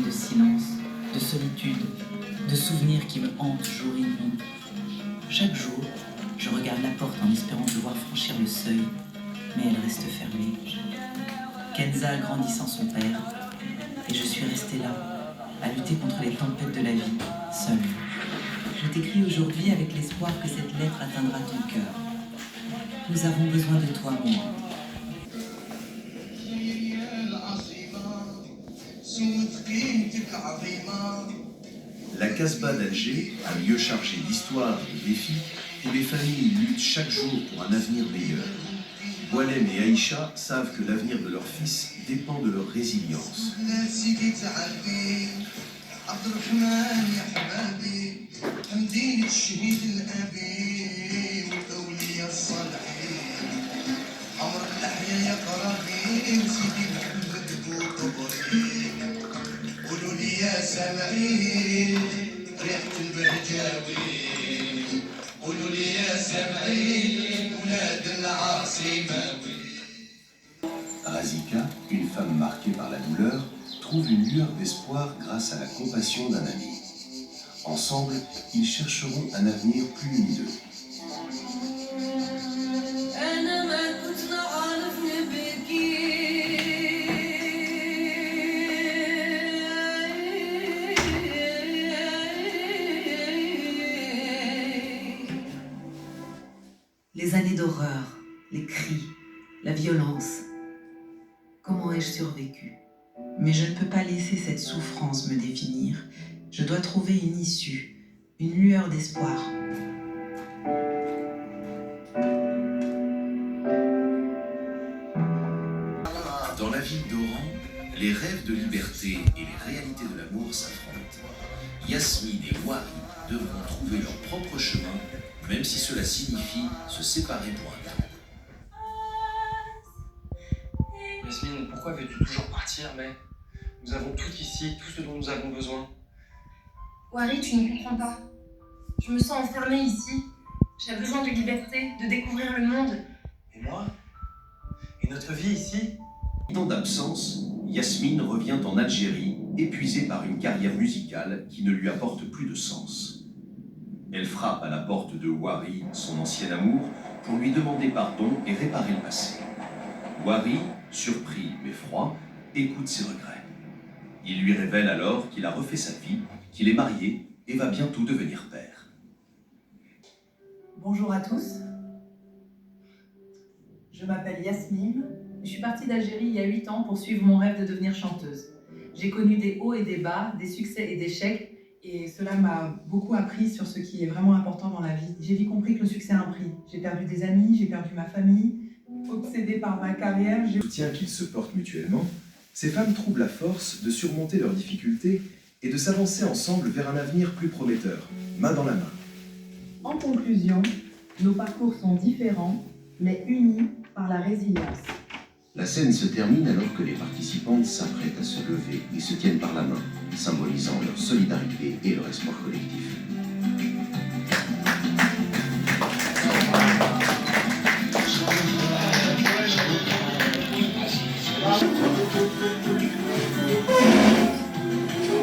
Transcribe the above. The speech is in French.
de silence, de solitude, de souvenirs qui me hantent jour et nuit. Chaque jour, je regarde la porte en espérant devoir franchir le seuil, mais elle reste fermée. Kenza a grandi sans son père, et je suis restée là, à lutter contre les tempêtes de la vie, seule. Je t'écris aujourd'hui avec l'espoir que cette lettre atteindra ton cœur. Nous avons besoin de toi, moi. La Casbah d'Alger, un lieu chargé d'histoire et de défis, où les familles luttent chaque jour pour un avenir meilleur. Boualem et Aïcha savent que l'avenir de leur fils dépend de leur résilience. Razika, une femme marquée par la douleur, trouve une lueur d'espoir grâce à la compassion d'un ami. Ensemble, ils chercheront un avenir plus lumineux. Les années d'horreur, les cris, la violence. Comment ai-je survécu? Mais je ne peux pas laisser cette souffrance me définir. Je dois trouver une issue, une lueur d'espoir. Dans la ville d'Oran, les rêves de liberté et les réalités de l'amour s'affrontent. Yasmine et Wari devront trouver leur propre chemin, même si cela signifie se séparer pour un temps. Yasmine, pourquoi veux-tu toujours partir, mais nous avons tout ici, tout ce dont nous avons besoin. Wari, tu ne comprends pas. Je me sens enfermée ici. J'ai besoin de liberté, de découvrir le monde. Et moi? Et notre vie ici? Temps d'absence, Yasmine revient en Algérie, épuisée par une carrière musicale qui ne lui apporte plus de sens. Elle frappe à la porte de Wari, son ancien amour, pour lui demander pardon et réparer le passé. Wari, surpris mais froid, écoute ses regrets. Il lui révèle alors qu'il a refait sa vie, qu'il est marié et va bientôt devenir père. Bonjour à tous. Je m'appelle Yasmine. Je suis partie d'Algérie il y a 8 ans pour suivre mon rêve de devenir chanteuse. J'ai connu des hauts et des bas, des succès et des échecs, et cela m'a beaucoup appris sur ce qui est vraiment important dans la vie. J'ai vite compris que le succès a un prix. J'ai perdu des amis, j'ai perdu ma famille. Obsédée par ma carrière, j'ai... Soutien qu'ils se portent mutuellement, ces femmes trouvent la force de surmonter leurs difficultés et de s'avancer ensemble vers un avenir plus prometteur, main dans la main. En conclusion, nos parcours sont différents, mais unis par la résilience. La scène se termine alors que les participantes s'apprêtent à se lever et se tiennent par la main, symbolisant leur solidarité et leur espoir collectif.